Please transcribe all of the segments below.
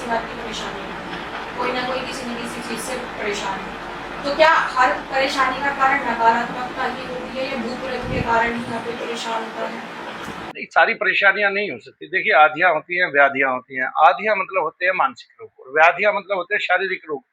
बात की परेशानी है, कोई ना कोई किसी न किसी चीज़ से परेशान है। तो क्या हर परेशानी का कारण नकारात्मकता ही होती है या भूत प्रेत के कारण ही यहाँ पे परेशान होता है? नहीं, सारी परेशानियां नहीं हो सकती। देखिए, आधियां होती हैं, व्याधियां होती हैं। आधियां मतलब होते हैं मानसिक रोग और व्याधियां मतलब होते हैं शारीरिक रोग।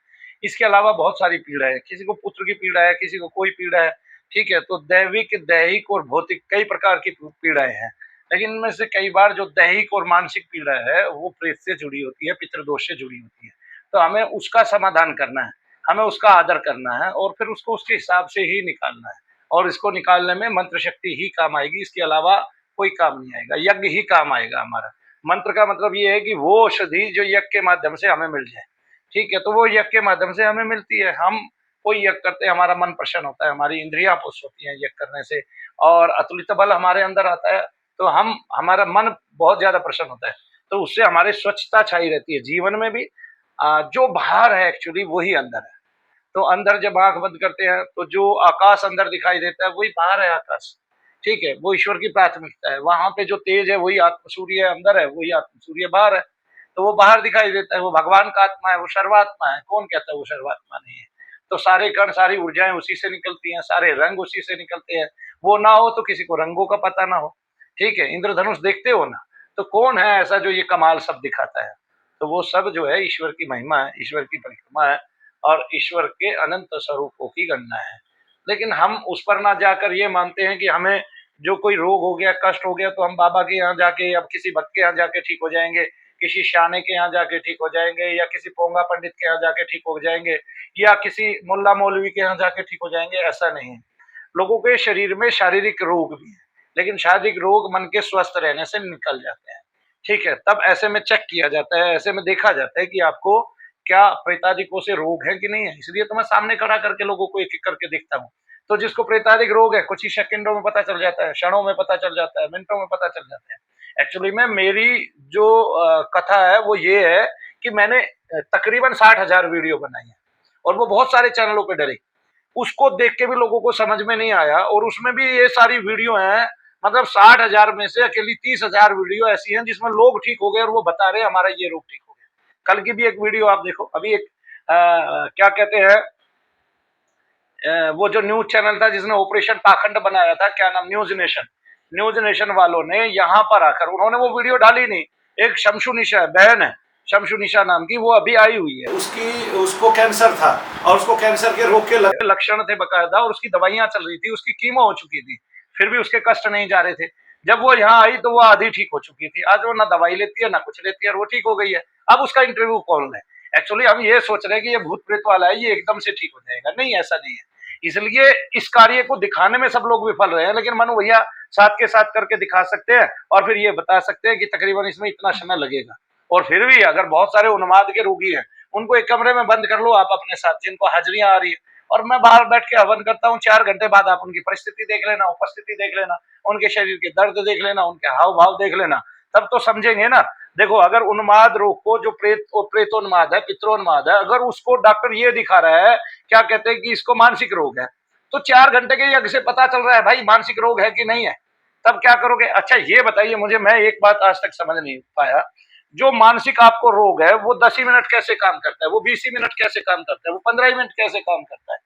इसके अलावा बहुत सारी पीड़ा है, किसी को पुत्र की पीड़ा है, किसी को कोई पीड़ा है, ठीक है। तो दैविक, दैहिक और भौतिक कई प्रकार की पीड़ाएं हैं, लेकिन इनमें से कई बार जो दैहिक और मानसिक पीड़ा है वो प्रेत से जुड़ी होती है, पितृदोष से जुड़ी होती है। तो हमें उसका समाधान करना है, हमें उसका आदर करना है और फिर उसको उसके हिसाब से ही निकालना है। और इसको निकालने में मंत्र शक्ति ही काम आएगी, इसके अलावा कोई काम नहीं आएगा। यज्ञ ही काम आएगा हमारा। मंत्र का मतलब ये है कि वो औषधि जो यज्ञ के माध्यम से हमें मिल जाए, ठीक है। तो वो यज्ञ के माध्यम से हमें मिलती है। हम कोई यज्ञ करते हैं, हमारा मन प्रसन्न होता है, हमारी इंद्रियां पुष्ट होती हैं यज्ञ करने से और अतुलित बल हमारे अंदर आता है। तो हमारा मन बहुत ज्यादा प्रसन्न होता है। तो उससे हमारी स्वच्छता छाई रहती है जीवन में भी। जो बाहर है एक्चुअली वही अंदर है। तो अंदर जब आंख बंद करते हैं तो जो आकाश अंदर दिखाई देता है वही बाहर है आकाश, ठीक है। वो ईश्वर की प्राथमिकता है। वहां पे जो तेज है वही आत्म सूर्य अंदर है, वही आत्म सूर्य बाहर है। तो वो बाहर दिखाई देता है, वो भगवान का आत्मा है, वो सर्वात्मा है। कौन कहता है वो सर्वात्मा नहीं है? तो सारे कण, सारी ऊर्जाएं उसी से निकलती हैं, सारे रंग उसी से निकलते हैं। वो ना हो तो किसी को रंगों का पता ना हो, ठीक है। इंद्रधनुष देखते हो ना, तो कौन है ऐसा जो ये कमाल सब दिखाता है? तो वो सब जो है ईश्वर की महिमा है, ईश्वर की परिक्रमा है और ईश्वर के अनंत स्वरूपों की गणना है। लेकिन हम उस पर ना जाकर ये मानते हैं कि हमें जो कोई रोग हो गया, कष्ट हो गया, तो हम बाबा के यहाँ जाके, अब किसी भक्त के यहाँ जाके ठीक हो जाएंगे, किसी शाने के यहाँ जाके ठीक हो जाएंगे, या किसी पोंगा पंडित के यहाँ जाके ठीक हो जाएंगे, या किसी मुल्ला मौलवी के यहाँ जाके ठीक हो जाएंगे। ऐसा नहीं है। लोगों के शरीर में शारीरिक रोग भी है, लेकिन शारीरिक रोग मन के स्वस्थ रहने से निकल जाते हैं, ठीक है। तब ऐसे में चेक किया जाता है, ऐसे में देखा जाता है कि आपको क्या प्रेतादिकों से रोग है कि नहीं है। इसलिए तो मैं सामने खड़ा करके लोगों को एक एक करके देखता हूँ। तो जिसको प्रेतादिक रोग है कुछ ही सेकंडों में पता चल जाता है, क्षणों में पता चल जाता है, मिनटों में पता चल जाता है। एक्चुअली में मेरी जो कथा है वो ये है कि मैंने तकरीबन 60,000 वीडियो बनाई है और वो बहुत सारे चैनलों पे डली। उसको देख के भी लोगों को समझ में नहीं आया और उसमें भी ये सारी वीडियो हैं। मतलब 60,000 में से अकेली 30,000 वीडियो ऐसी हैं जिसमें लोग ठीक हो गए और वो बता रहे हैं हमारा ये रोग ठीक हो गया। कल की भी एक वीडियो आप देखो, अभी एक क्या कहते हैं, वो जो न्यूज चैनल था जिसने ऑपरेशन पाखंड बनाया था, क्या नाम, न्यूज नेशन। न्यूज नेशन वालों ने यहाँ पर आकर, उन्होंने वो वीडियो डाली नहीं। एक शमशु निशा बहन है, शमशु निशा नाम की, वो अभी आई हुई है। उसको कैंसर था और उसको कैंसर के रोग के लक्षण थे बकायदा और उसकी दवाइयां चल रही थी, उसकी कीमो हो चुकी थी, फिर भी उसके कष्ट नहीं जा रहे थे। जब वो यहाँ आई तो वो आधी ठीक हो चुकी थी। आज वो ना दवाई लेती है ना कुछ लेती है और वो ठीक हो गई है। अब उसका इंटरव्यू कौन है? एक्चुअली हम ये सोच रहे हैं कि ये भूत प्रेत वाला है, ये एकदम से ठीक हो जाएगा। नहीं, ऐसा नहीं है। इसलिए इस कार्य को दिखाने में सब लोग विफल रहे हैं, लेकिन मनु भैया साथ के साथ करके दिखा सकते हैं और फिर ये बता सकते हैं कि तकरीबन इसमें इतना समय लगेगा। और फिर भी अगर बहुत सारे उन्माद के रोगी हैं उनको एक कमरे में बंद कर लो आप अपने साथ, जिनको हाजिरियां आ रही है, और मैं बाहर बैठ के हवन करता हूँ। 4 घंटे बाद आप उनकी परिस्थिति देख लेना, उपस्थिति देख लेना, उनके शरीर के दर्द देख लेना, उनके हाव भाव देख लेना, तब तो समझेंगे ना। देखो, अगर उन्माद रोग को, जो प्रेतोन्माद है, पित्रोन्माद है, अगर उसको डॉक्टर ये दिखा रहा है, क्या कहते हैं कि इसको मानसिक रोग है, तो 4 घंटे के यज्ञ से पता चल रहा है भाई मानसिक रोग है कि नहीं है। तब क्या करोगे? अच्छा ये बताइए मुझे, मैं एक बात आज तक समझ नहीं पाया, जो मानसिक आपको रोग है वो 10 ही मिनट कैसे काम करता है, वो 20 ही मिनट कैसे काम करता है, वो 15 ही मिनट कैसे काम करता है,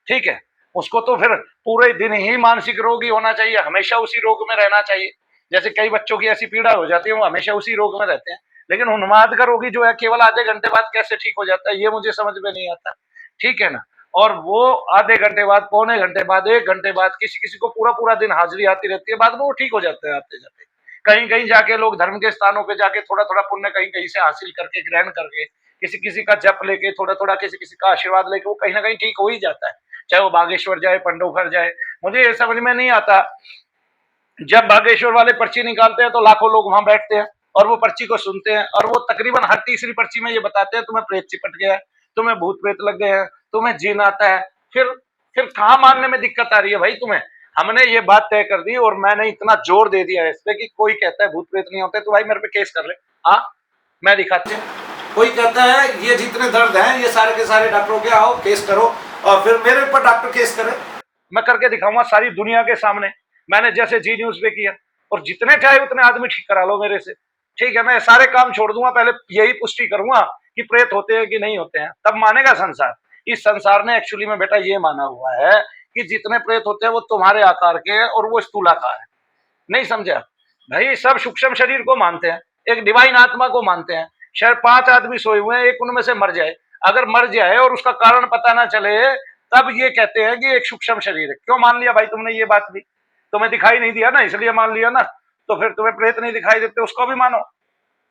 ठीक है। उसको तो फिर पूरे दिन ही मानसिक रोग ही होना चाहिए, हमेशा उसी रोग में रहना चाहिए। जैसे कई बच्चों की ऐसी पीड़ा हो जाती है, वो हमेशा उसी रोग में रहते हैं। लेकिन उन्माद का रोगी जो है केवल आधे घंटे बाद कैसे ठीक हो जाता है, ये मुझे समझ में नहीं आता, ठीक है ना। और वो आधे घंटे बाद, पौने घंटे बाद, 1 घंटे बाद, किसी किसी को पूरा पूरा दिन हाजिरी आती रहती है, बाद में वो ठीक हो जाते हैं आते जाते। कहीं कहीं जाके लोग धर्म के स्थानों पे जाके थोड़ा थोड़ा पुण्य कहीं कहीं से हासिल करके, ग्रहण करके, किसी किसी का जप लेके, थोड़ा थोड़ा किसी किसी का आशीर्वाद लेके, वो कहीं ना कहीं ठीक हो ही जाता है। चाहे वो बागेश्वर जाए, पंडोखर जाए। मुझे ये समझ में नहीं आता, जब बागेश्वर वाले पर्ची निकालते हैं तो लाखों लोग वहां बैठते हैं और वो पर्ची को सुनते हैं, और वो तकरीबन हर तीसरी पर्ची में ये बताते हैं तुम्हें प्रेत चिपट गया है, तुम्हें भूत प्रेत लग गए हैं, तुम्हें जीन आता है। फिर कहां मानने में दिक्कत आ रही है भाई तुम्हें? हमने ये बात तय कर दी और मैंने इतना जोर दे दिया है इस पे कि कोई कहता है भूत प्रेत नहीं होते तो भाई मेरे पे केस कर ले, हाँ मैं दिखाते हैं। कोई कहता है ये जितने दर्द हैं ये सारे के सारे डॉक्टरों के, आओ केस करो, और फिर मेरे ऊपर डॉक्टर केस करे। मैं करके दिखाऊंगा सारी दुनिया के सामने, मैंने जैसे जी न्यूज पे किया, और जितने चाहे उतने आदमी ठीक करा लो मेरे से, ठीक है, मैं सारे काम छोड़ दूंगा, पहले यही पुष्टि करूंगा कि प्रेत होते हैं कि नहीं होते हैं, तब मानेगा संसार। इस संसार ने एक्चुअली में बेटा ये माना हुआ है कि जितने प्रेत होते हैं वो तुम्हारे आकार के हैं और वो स्थूलाकार है। नहीं समझे आप? भाई सब सूक्ष्म शरीर को मानते हैं, एक डिवाइन आत्मा को मानते हैं। शायद 5 आदमी सोए हुए हैं, एक उनमें से मर जाए, अगर मर जाए और उसका कारण पता ना चले, तब ये कहते हैं कि एक सूक्ष्म शरीर है। क्यों मान लिया भाई तुमने ये बात भी? तुम्हें दिखाई नहीं दिया ना, इसलिए मान लिया ना। तो फिर तुम्हें प्रेत नहीं दिखाई देते, उसको भी मानो।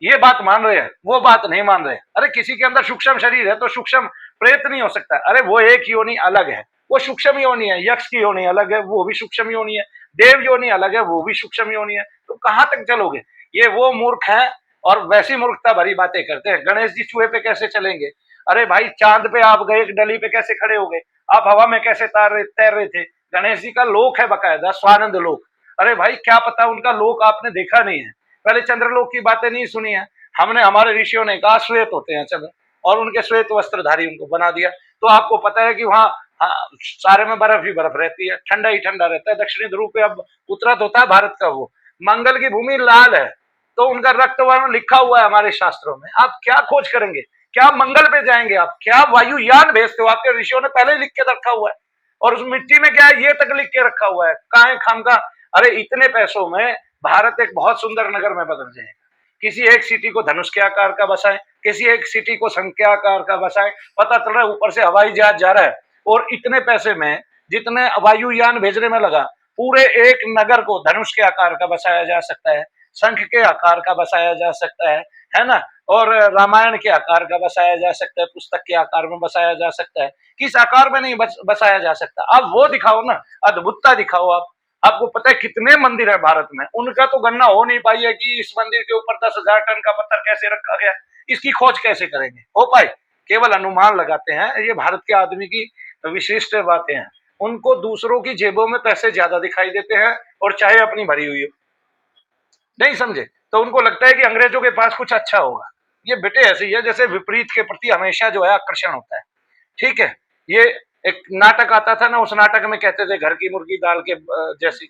ये बात मान रहे हैं, वो बात नहीं मान रहे। अरे किसी के अंदर सूक्ष्म शरीर है तो सूक्ष्म प्रेत नहीं हो सकता। अरे वो एक योनि अलग है, वो सूक्ष्म योनि है। यक्ष की योनि अलग है, वो भी सूक्ष्म योनि है। देव योनि अलग है, वो भी सूक्ष्म योनि है। तो कहां तक चलोगे? ये वो मूर्ख है और वैसी मूर्खता भरी बातें करते हैं। गणेश जी चूहे पे कैसे चलेंगे? अरे भाई चांद पे आप गए, एक डली पे कैसे खड़े हो गए? आप हवा में कैसे तैर रहे थे? गणेश जी का लोक है बकायदा, स्वानंद लोक। अरे भाई क्या पता उनका लोक आपने देखा नहीं है, पहले चंद्रलोक की बातें नहीं सुनी है। हमने, हमारे ऋषियों ने कहा श्वेत होते हैं चंद्र, और उनके श्वेत वस्त्रधारी उनको बना दिया। तो आपको पता है कि वहां सारे में बर्फ ही बर्फ रहती है, ठंडा ही ठंडा रहता है। दक्षिणी ध्रुव पे अब उत्तरायण होता है भारत का, वो मंगल की भूमि लाल है, तो उनका रक्त वर्ण लिखा हुआ है हमारे शास्त्रों में। आप क्या खोज करेंगे? क्या मंगल पे जाएंगे आप? क्या वायुयान भेजते हो? आपके ऋषियों ने पहले ही लिख के रखा हुआ है। और उस मिट्टी में क्या है ये तक लिख के रखा हुआ है। काहे खाम का? अरे इतने पैसों में भारत एक बहुत सुंदर नगर में बदल जाएगा। किसी एक सिटी को धनुष के आकार का बसाए, किसी एक सिटी को संख के आकार का बसाए, पता चल रहा है ऊपर से हवाई जहाज जा रहा है। और इतने पैसे में जितने वायुयान भेजने में लगा, पूरे एक नगर को धनुष के आकार का बसाया जा सकता है, शंख के आकार का बसाया जा सकता है ना? और रामायण के आकार का बसाया जा सकता है, पुस्तक के आकार में बसाया जा सकता है। किस आकार में नहीं बसाया जा सकता? आप वो दिखाओ ना, अद्भुतता दिखाओ आप। आपको पता है कितने मंदिर है भारत में, उनका तो गणना हो नहीं पाई है कि इस मंदिर के ऊपर 10,000 टन का पत्थर कैसे रखा गया, इसकी खोज कैसे करेंगे? हो पाए? केवल अनुमान लगाते हैं। ये भारत के आदमी की विशिष्ट बातें हैं। उनको दूसरों की जेबों में पैसे ज्यादा दिखाई देते हैं, और चाहे अपनी भरी हुई हो। नहीं समझे? तो उनको लगता है कि अंग्रेजों के पास कुछ अच्छा होगा। ये बेटे ऐसे ही है जैसे विपरीत के प्रति हमेशा जो है आकर्षण होता है। ठीक है, ये एक नाटक आता था ना, उस नाटक में कहते थे घर की मुर्गी दाल के जैसी।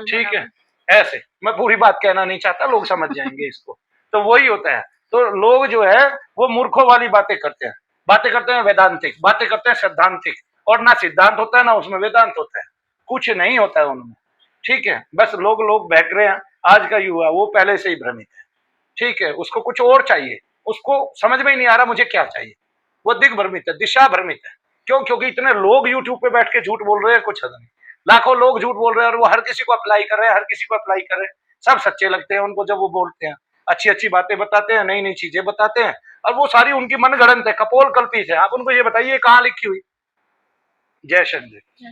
ठीक है, ऐसे मैं पूरी बात कहना नहीं चाहता, लोग समझ जाएंगे इसको। तो वही होता है। तो लोग जो है वो मूर्खों वाली बातें करते हैं, बातें करते हैं वैदांतिक, बातें करते हैं सिद्धांतिक, और ना सिद्धांत होता है ना उसमें वेदांत होता है, कुछ नहीं होता है उनमें। ठीक है, बस लोग बहक रहे हैं। आज का युवा वो पहले से ही भ्रमित है। ठीक है, उसको कुछ और चाहिए, उसको समझ में ही नहीं आ रहा मुझे क्या चाहिए। वो दिग्भ्रमित है, दिशा भ्रमित है। क्यों? क्योंकि इतने लोग यूट्यूब पे बैठ के झूठ बोल रहे हैं, कुछ हद नहीं। लाखों लोग झूठ बोल रहे हैं और वो हर किसी को अप्लाई कर रहे हैं, हर किसी को अप्लाई कर रहे हैं। सब सच्चे लगते हैं उनको जब वो बोलते हैं, अच्छी अच्छी बातें बताते हैं, नई नई चीजें बताते हैं, और वो सारी उनकी मनगढ़ंत है, कपोल कल्पित है। आप उनको ये बताइए कहाँ लिखी हुई? जय शंकर।